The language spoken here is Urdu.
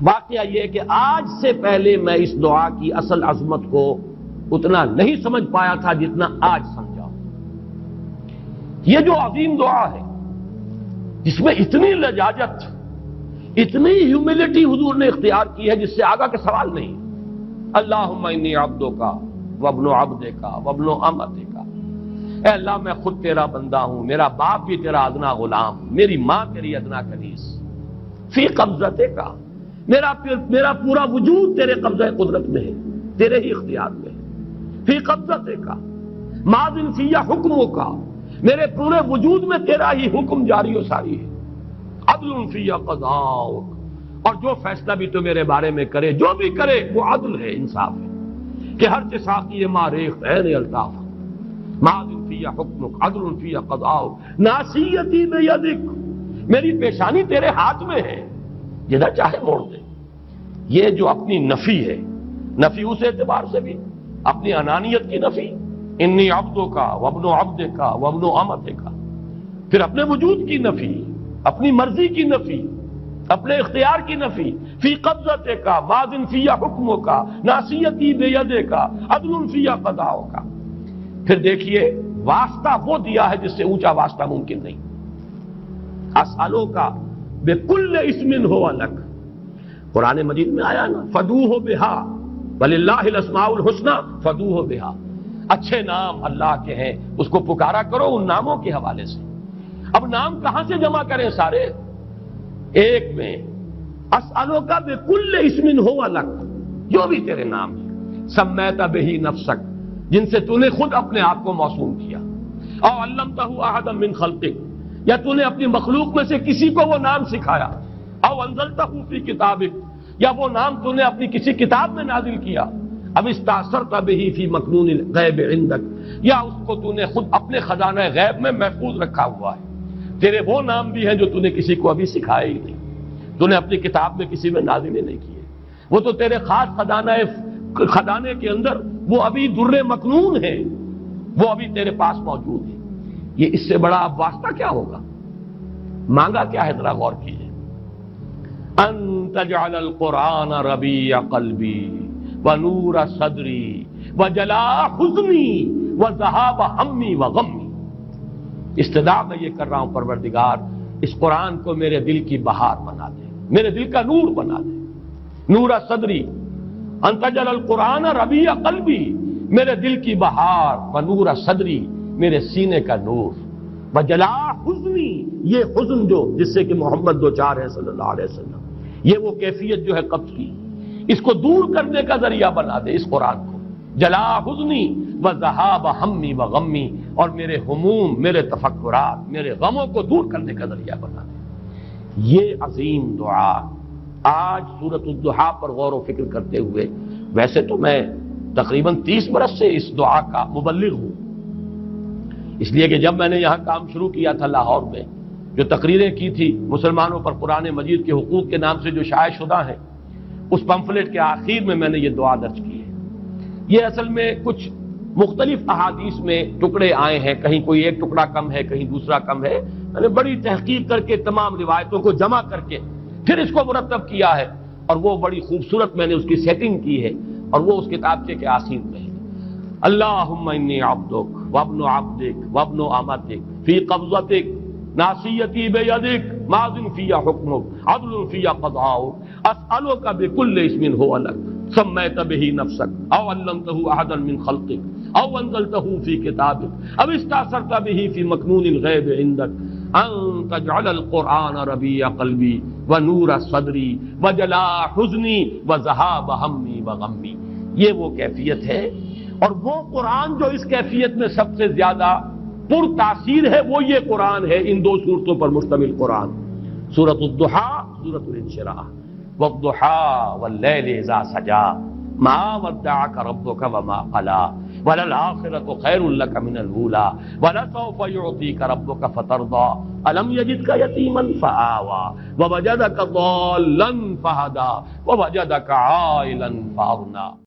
واقعہ یہ کہ آج سے پہلے میں اس دعا کی اصل عظمت کو اتنا نہیں سمجھ پایا تھا جتنا آج سمجھا. یہ جو عظیم دعا ہے جس میں اتنی لجاجت، اتنی ہیوملٹی حضور نے اختیار کی ہے جس سے آگا کا سوال نہیں. اللہم انی عبدک وابن عبدک وابن امتک، اے اللہ میں خود تیرا بندہ ہوں، میرا باپ بھی تیرا ادنا غلام، میری ماں تیری ادنا کنیز. فی قبضتک، میرا پورا وجود تیرے قبضہ قدرت میں ہے، تیرے ہی اختیار میں ہے. فی قبضتک ماض فی حکمک، میرے پورے وجود میں تیرا ہی حکم جاری و ساری ہے. عدل فی قضاؤک، اور جو فیصلہ بھی تو میرے بارے میں کرے، جو بھی کرے وہ عدل ہے، انصاف ہے. کہ ہر چساقی ما ریخت عین الطاف، ماض فی حکمک عدل فی قضاؤک ناصیتی بیدک، میری پیشانی تیرے ہاتھ میں ہے، جدھر چاہے موڑ دے. یہ جو اپنی نفی ہے، نفی اس اعتبار سے بھی اپنی انانیت کی نفی، انی عبدک وابن عبدک وابن امتک، پھر اپنے وجود کی نفی، اپنی مرضی کی نفی، اپنے اختیار کی نفی. فی قبضتک ماض فی حکمک ناصیتی بیدک عدل فی قضاؤک. پھر دیکھیے واسطہ وہ دیا ہے جس سے اونچا واسطہ ممکن نہیں. اسألوک بکل اسم ہو لک، قرآن مجید میں آیا نا، فدوہ بہا وللہ الاسماء الحسنی فدوہ بہا. اچھے نام اللہ کے ہیں، اس کو پکارا کرو ان ناموں کے حوالے سے. اب نام کہاں سے جمع کریں سارے؟ ایک میں اسألوک بکل اسم ہو لک، جو بھی تیرے نام ہیں، سمیت بہ نفسک، جن سے تو نے خود اپنے آپ کو موسوم کیا، او علمتہ احدا من خلقک، یا تو نے اپنی مخلوق میں سے کسی کو وہ نام سکھایا، او انزلتہ فی کتابک، یا وہ نام تو نے اپنی کسی کتاب میں نازل کیا، اب استاثرت بہ فی مکنون الغیب عندک، یا اس کو تو نے خود اپنے خزانہ غیب میں محفوظ رکھا ہوا ہے. تیرے وہ نام بھی ہیں جو تو نے کسی کو ابھی سکھائے ہی نہیں، تو نے اپنی کتاب میں کسی میں نازل ہی نہیں کیے. وہ تو تیرے خاص خزانے کے اندر وہ ابھی در مکنون ہے، وہ ابھی تیرے پاس موجود ہے. یہ اس سے بڑا اب واسطہ کیا ہوگا؟ مانگا کیا ہے؟ ذرا غور کیجیے. ان تجعل القرآن ربیع قلبی ونور صدری وجلاء حزنی وذہاب ہمی وغمی. استدعا میں یہ کر رہا ہوں پروردگار، اس قرآن کو میرے دل کی بہار بنا دے، میرے دل کا نور بنا دے. نور صدری، ان تجعل القرآن ربیع قلبی، میرے دل کی بہار، ونور صدری، میرے سینے کا نور، وجلاء حزنی، یہ حزن جو جس سے کہ محمد دو چار ہے صلی اللہ علیہ وسلم، یہ وہ کیفیت جو ہے قبض کی، اس کو دور کرنے کا ذریعہ بنا دے اس قرآن کو. جلاء حزنی وذہاب ہمی وغمی، اور میرے ہموم، میرے تفکرات، میرے غموں کو دور کرنے کا ذریعہ بنا دے. یہ عظیم دعا آج سورۃ الضحیٰ پر غور و فکر کرتے ہوئے، ویسے تو میں تقریباً 30 برس سے اس دعا کا مبلغ ہوں، اس لیے کہ جب میں نے یہاں کام شروع کیا تھا لاہور میں، جو تقریریں کی تھی مسلمانوں پر قرآن مجید کے حقوق کے نام سے جو شائع شدہ ہیں، اس پمفلٹ کے آخر میں نے یہ دعا درج کی ہے. یہ اصل میں کچھ مختلف احادیث میں ٹکڑے آئے ہیں، کہیں کوئی ایک ٹکڑا کم ہے، کہیں دوسرا کم ہے. میں نے بڑی تحقیق کر کے تمام روایتوں کو جمع کر کے پھر اس کو مرتب کیا ہے، اور وہ بڑی خوبصورت میں نے اس کی سیٹنگ کی ہے، اور وہ اس کتابچے کے آخر میں ہے. اللہم انی عبدک وابن عبدک وابن امتک فی قبضتک ناصیتی بیدک ماض فی حکمک عدل فی قضاؤک اسألک بکل اسم ہو لک سمیت بہ نفسک او علمتہ احدا من خلقک او انزلتہ فی کتابک او استاثرت بہ فی مکنون الغیب عندک ان تجعل القرآن ربیع قلبی ونور صدری وجلاء حزنی وذہاب ہمی وغمی. یہ وہ کیفیت ہے، اور وہ قرآن جو اس کیفیت میں سب سے زیادہ پر تاثیر ہے وہ یہ قرآن ہے، ان دو صورتوں پر مشتمل قرآن، سورۃ الضحیٰ، سورۃ الانشراح. والضحیٰ واللیل اذا سجا ما ودعک ربک وما قلی وللآخرۃ خیر لک من الاولی ولسوف یعطیک ربک فترضی الم یجدک یتیما فآوی ووجدک ضالا فہدی ووجدک عائلا فاغنی.